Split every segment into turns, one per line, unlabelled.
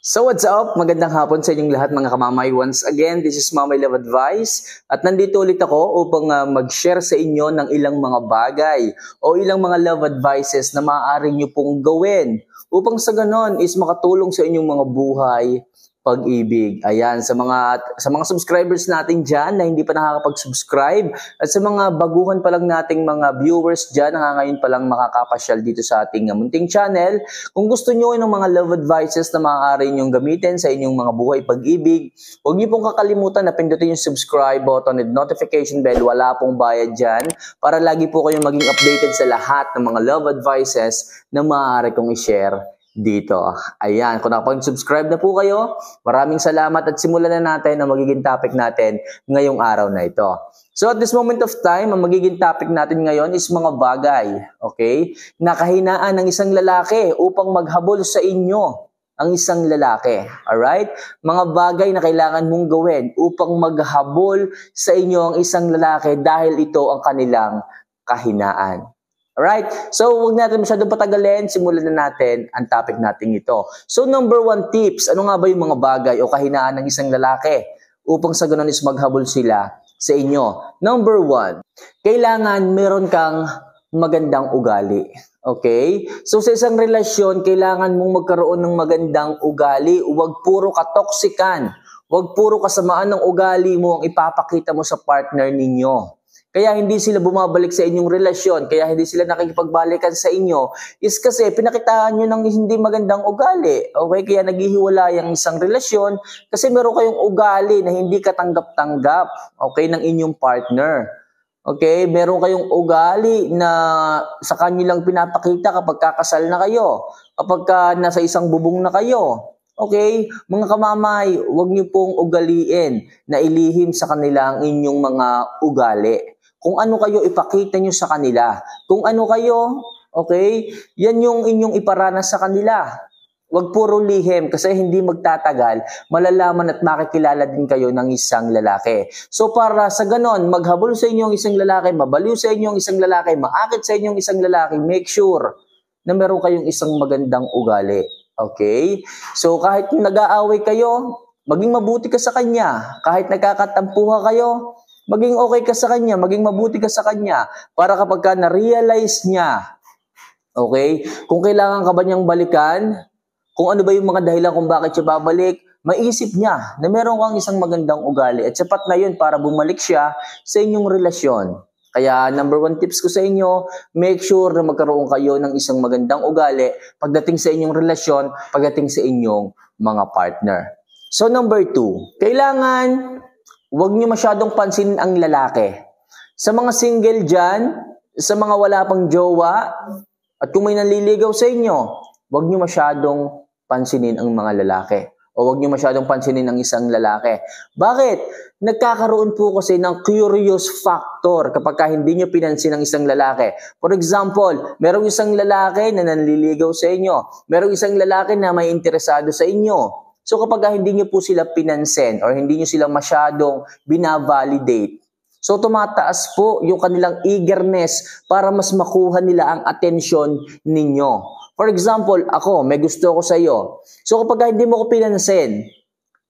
So what's up? Magandang hapon sa inyong lahat mga kamamay. Once again, this is Mamay Love Advice at nandito ulit ako upang mag-share sa inyo ng ilang mga bagay o ilang mga love advices na maaari nyo pong gawin upang sa ganon is makatulong sa inyong mga buhay, pag-ibig. Ayan, sa mga subscribers natin dyan na hindi pa nakakapag-subscribe at sa mga baguhan pa lang nating mga viewers dyan na ngayon pa lang makakapasyal dito sa ating munting channel. Kung gusto nyo ng mga love advices na maaari nyong gamitin sa inyong mga buhay, pag-ibig, huwag nyo pong kakalimutan na pindutin yung subscribe button and notification bell. Wala pong bayad dyan para lagi po kayong maging updated sa lahat ng mga love advices na maaari kong i-share dito. Ayan, kung nakapag-subscribe na po kayo, maraming salamat at simulan na natin ang magiging topic natin ngayong araw na ito. So at this moment of time, ang magiging topic natin ngayon is mga bagay, okay, na kahinaan ng isang lalaki upang maghabol sa inyo ang isang lalaki. Alright? Mga bagay na kailangan mong gawin upang maghabol sa inyo ang isang lalaki dahil ito ang kanilang kahinaan. Alright? So, huwag natin masyadong patagalin. Simulan na natin ang topic natin ito. So, number 1 tips. Ano nga ba yung mga bagay o kahinaan ng isang lalaki upang sa ganun is maghabol sila sa inyo? Number 1, kailangan meron kang magandang ugali. Okay? So, sa isang relasyon, kailangan mong magkaroon ng magandang ugali. Huwag puro katoksikan. Huwag puro kasamaan ng ugali mo ang ipapakita mo sa partner ninyo. Kaya hindi sila bumabalik sa inyong relasyon, kaya hindi sila nakikipagbalikan sa inyo, is kasi pinakitaan nyo ng hindi magandang ugali. Okay? Kaya naghihiwalay ang isang relasyon kasi meron kayong ugali na hindi katanggap-tanggap, okay, ng inyong partner. Okay? Meron kayong ugali na sa kanyo lang pinapakita kapag kakasal na kayo, kapag nasa isang bubong na kayo. Okay? Mga kamamay, huwag niyo pong ugaliin na ilihim sa kanila ang inyong mga ugali. Kung ano kayo, ipakita nyo sa kanila. Kung ano kayo, okay, yan yung inyong iparanas sa kanila. Huwag puro lihim kasi hindi magtatagal, malalaman at makikilala din kayo ng isang lalaki. So para sa ganon, maghabol sa inyong isang lalaki, mabaliw sa inyong isang lalaki, maakit sa inyong isang lalaki, make sure na meron kayong isang magandang ugali. Okay? So kahit nag-aaway kayo, maging mabuti ka sa kanya. Kahit nagkakatampuha kayo, maging okay ka sa kanya, maging mabuti ka sa kanya para kapag ka na-realize niya, okay, kung kailangan ka ba niyang balikan, kung ano ba yung mga dahilan kung bakit siya babalik, maisip niya na meron kang isang magandang ugali at sapat na yun para bumalik siya sa inyong relasyon. Kaya number 1 tips ko sa inyo, make sure na magkaroon kayo ng isang magandang ugali pagdating sa inyong relasyon, pagdating sa inyong mga partner. So number 2, kailangan huwag niyo masyadong pansinin ang lalaki. Sa mga single dyan, sa mga wala pang jowa, at kung may nanliligaw sa inyo, huwag niyo masyadong pansinin ang mga lalaki. O huwag niyo masyadong pansinin ang isang lalaki. Bakit? Nagkakaroon po kasi ng curious factor kapag hindi niyo pinansin ang isang lalaki. For example, merong isang lalaki na nanliligaw sa inyo. Merong isang lalaki na may interesado sa inyo. So kapag hindi nyo po sila pinansin or hindi nyo sila masyadong binavalidate, so tumataas po yung kanilang eagerness para mas makuha nila ang atensyon ninyo. For example, ako, may gusto ako sa iyo. So kapag hindi mo ko pinansin,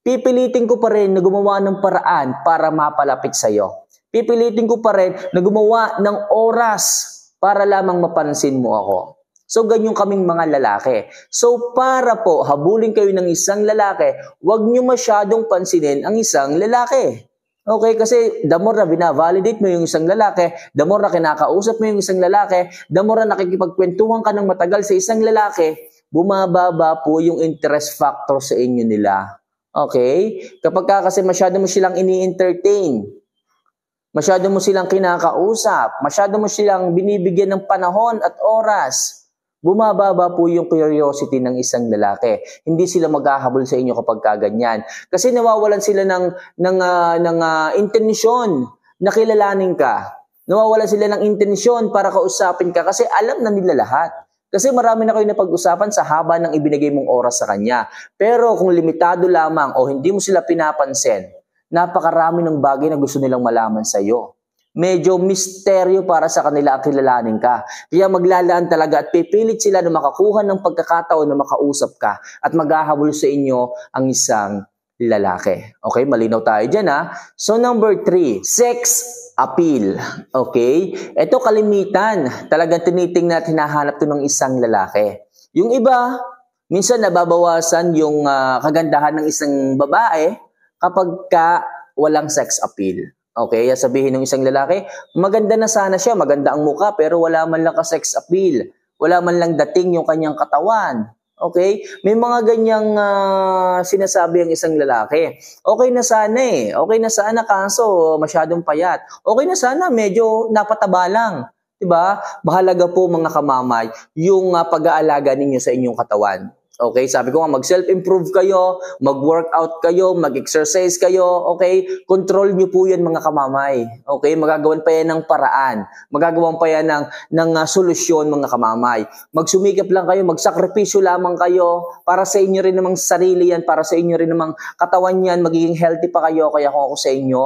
pipilitin ko pa rin na gumawa ng paraan para mapalapit sa iyo. Pipilitin ko pa rin na gumawa ng oras para lamang mapansin mo ako. So, ganyan kaming mga lalaki. So, para po habulin kayo ng isang lalaki, huwag nyo masyadong pansinin ang isang lalaki. Okay? Kasi the more na binavalidate mo yung isang lalaki, the more na kinakausap mo yung isang lalaki, the more na nakikipagkwentuhan ka ng matagal sa isang lalaki, bumababa po yung interest factor sa inyo nila. Okay? Kapag kasi masyado mo silang ini-entertain, masyado mo silang kinakausap, masyado mo silang binibigyan ng panahon at oras, bumababa po yung curiosity ng isang lalaki. Hindi sila maghahabol sa inyo kapag kaganyan. Kasi nawawalan sila ng intensyon na kilalanin ka. Nawawalan sila ng intensyon para kausapin ka kasi alam na nila lahat. Kasi marami na kayo napag-usapan sa haba ng ibinigay mong oras sa kanya. Pero kung limitado lamang o hindi mo sila pinapansin, napakarami ng bagay na gusto nilang malaman sa iyo. medyo misteryo para sa kanila ang kilalanin ka. Kaya maglalaan talaga at pipilit sila na makakuha ng pagkakataon na makausap ka at maghahabol sa inyo ang isang lalaki. Okay, malinaw tayo dyan ha. So number 3, sex appeal. Okay, ito kalimitan. Talagang tinitingnan at hinahanap to ng isang lalaki. Yung iba, minsan nababawasan yung kagandahan ng isang babae kapag walang sex appeal. Okay, sabihin ng isang lalaki, maganda na sana siya, maganda ang mukha, pero wala man lang ka-sex appeal. Wala man lang dating yung kanyang katawan. Okay, may mga ganyang sinasabi ang isang lalaki. Okay na sana okay na sana kaso masyadong payat. Okay na sana medyo napataba lang. Diba? Mahalaga po mga kamamay yung pag-aalaga ninyo sa inyong katawan. Okay, sabi ko nga, mag-self-improve kayo, mag-workout kayo, mag-exercise kayo, okay? Control nyo po yan mga kamamay. Okay, magagawan pa yan ng paraan. Magagawan pa yan ng solusyon mga kamamay. Magsumikap lang kayo, magsakripisyo lamang kayo para sa inyo rin namang sarili yan, para sa inyo rin namang katawan yan, magiging healthy pa kayo. Kaya kung ako sa inyo,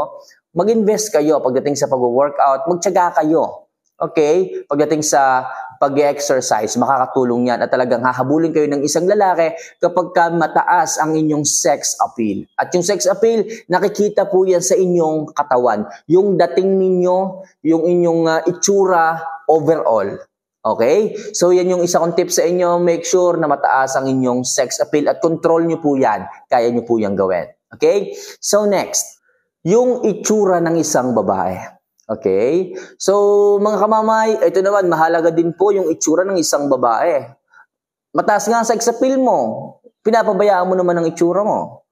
mag-invest kayo pagdating sa pag-workout, magtiyaga kayo. Okay, pagdating sa pag-exercise, makakatulong yan at talagang hahabulin kayo ng isang lalaki kapag mataas ang inyong sex appeal. At yung sex appeal, nakikita po yan sa inyong katawan. Yung dating ninyo, yung inyong itsura overall. Okay? So yan yung isa kong tip sa inyo. Make sure na mataas ang inyong sex appeal at control nyo po yan. Kaya nyo po yan gawin. Okay? So next, yung itsura ng isang babae. Okay? So, mga kamamay, ito naman, mahalaga din po yung itsura ng isang babae. Mataas nga ang sex appeal mo. Pinapabayaan mo naman ang itsura mo.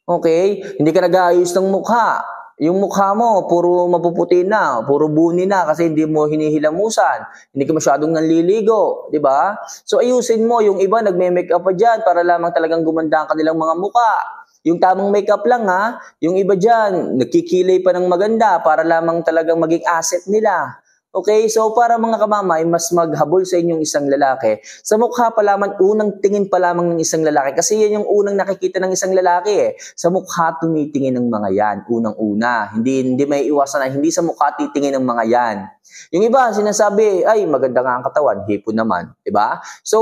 Okay? Hindi ka nag-aayos ng mukha. Yung mukha mo, puro mapuputi na, puro buni na kasi hindi mo hinihilamusan. Hindi ka masyadong nanliligo. Diba? So, ayusin mo. Yung iba, nagme-makeup pa dyan para lamang talagang gumanda ang kanilang mga mukha. Yung tamang makeup lang ha, yung iba dyan, nagkikilay pa ng maganda para lamang talagang maging asset nila. Okay, so para mga kamamay, mas maghabol sa inyong isang lalaki. Sa mukha pa lamang, unang tingin pa lamang ng isang lalaki. Kasi yan yung unang nakikita ng isang lalaki Sa mukha tumitingin ng mga yan, unang-una. Hindi may iwasan na, hindi sa mukha titingin ng mga yan. Yung iba, sinasabi, ay, maganda nga ang katawan, hipo naman. Diba? So,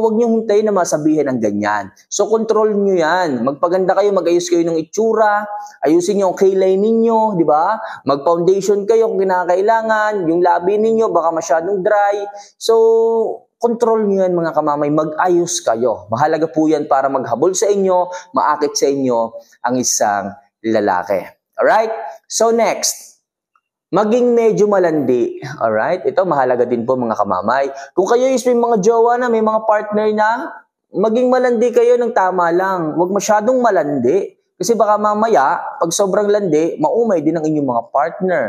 wag niyo hintayin na masabihin ng ganyan. So, control niyo yan. Magpaganda kayo, mag-ayos kayo ng itsura, ayusin niyo ang kilay ninyo, diba? Mag-foundation kayo kung kinakailangan, yung labi ninyo, baka masyadong dry. So, control niyo yan mga kamamay, mag-ayos kayo. Mahalaga po yan para maghabol sa inyo, maakit sa inyo ang isang lalaki. Alright? So, next. Maging medyo malandi. Alright? Ito mahalaga din po mga kamamay. Kung kayo is may mga jowa na, may mga partner na, maging malandi kayo ng tama lang. Huwag masyadong malandi. Kasi baka mamaya, pag sobrang landi, maumay din ang inyong mga partner.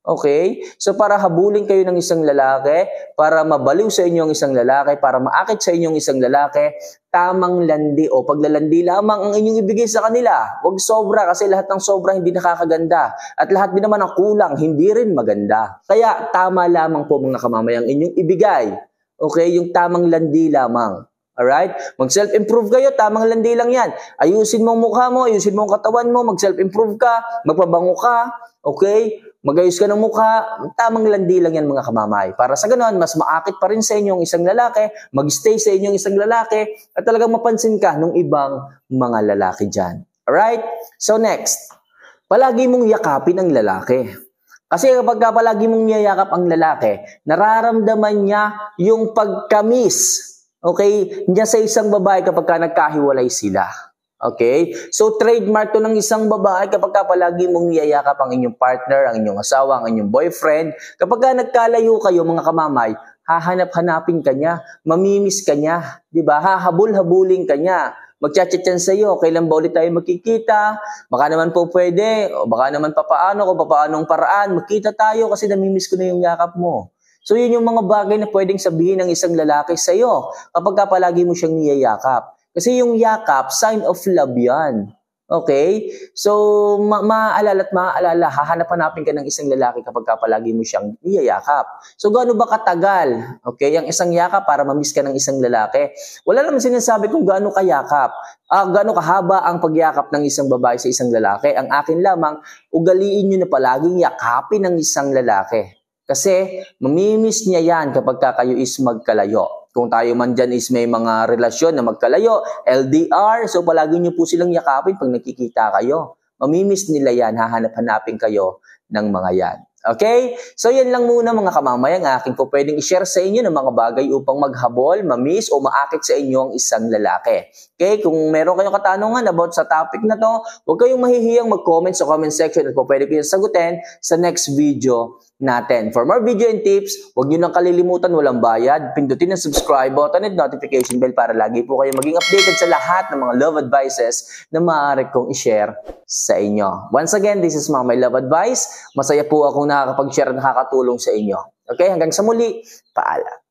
Okay? So para habulin kayo ng isang lalaki, para mabaliw sa inyo ang isang lalaki, para maakit sa inyong isang lalaki, tamang landi o paglalandi lamang ang inyong ibigay sa kanila. Huwag sobra kasi lahat ng sobra hindi nakakaganda. At lahat din naman ang kulang, hindi rin maganda. Kaya tama lamang po mga kamamay ang inyong ibigay. Okay? Yung tamang landi lamang. Alright? Mag-self-improve kayo, tamang landi lang yan. Ayusin mo ang mukha mo, ayusin mo ang katawan mo, mag-self-improve ka, magpabango ka, okay? Mag-ayos ka ng mukha, tamang landi lang yan mga kamamay. Para sa ganon, mas maakit pa rin sa inyong isang lalaki, mag-stay sa inyong isang lalaki, at talagang mapansin ka ng ibang mga lalaki dyan. Alright? So next, palagi mong yakapin ang lalaki. Kasi kapag palagi mong niyayakap ang lalaki, nararamdaman niya yung pagkamis. Okay? Niya sa isang babae kapag nagkahiwalay sila. Okay? So, trademark to ng isang babae kapag palagi mong niyayakap ang inyong partner, ang inyong asawa, ang inyong boyfriend. Kapag nagkalayo kayo mga kamamay, hahanap-hanapin ka niya, mamimiss ka niya, diba? Hahabol-habulin ka niya. Magchat-chat yan sa'yo, kailan ba ulit tayo magkikita? Baka naman po pwede, o baka naman papaano, kung papaanong paraan, magkita tayo kasi namimiss ko na yung yakap mo. So, yun yung mga bagay na pwedeng sabihin ng isang lalaki sa'yo kapag palagi mo siyang niyayakap. Kasi yung yakap, sign of love yan. Okay? So, maaalala at maaalala, hahanap-hanapin ka ng isang lalaki kapag palagi mo siyang niyayakap. So, gaano ba katagal? Okay? Ang isang yakap para mamiss ka ng isang lalaki. Wala naman sinasabi kung gaano kayakap. Gaano kahaba ang pagyakap ng isang babae sa isang lalaki. Ang akin lamang, ugaliin nyo na palaging yakapin ng isang lalaki. Kasi, mamimiss niya yan kapag kayo is magkalayo. Kung tayo man dyan is may mga relasyon na magkalayo, LDR, so palagi nyo po silang yakapin pag nakikita kayo. Mamimiss nila yan, hahanap-hanapin kayo ng mga yan. Okay? So yan lang muna mga kamamayang aking po pwedeng i-share sa inyo ng mga bagay upang maghabol, mamiss o maakit sa inyo ang isang lalaki. Okay? Kung meron kayong katanungan about sa topic na to, huwag kayong mahihiyang mag-comment sa comment section at po pwede ko yung sagutin sa next video natin. For more video and tips, huwag nyo nang kalilimutan, walang bayad. Pindutin ang subscribe button at notification bell para lagi po kayo maging updated sa lahat ng mga love advices na maaari kong i-share sa inyo. Once again, this is My Love Advice. Masaya po akong nakakapag-share at nakakatulong sa inyo. Okay, hanggang sa muli, paalam.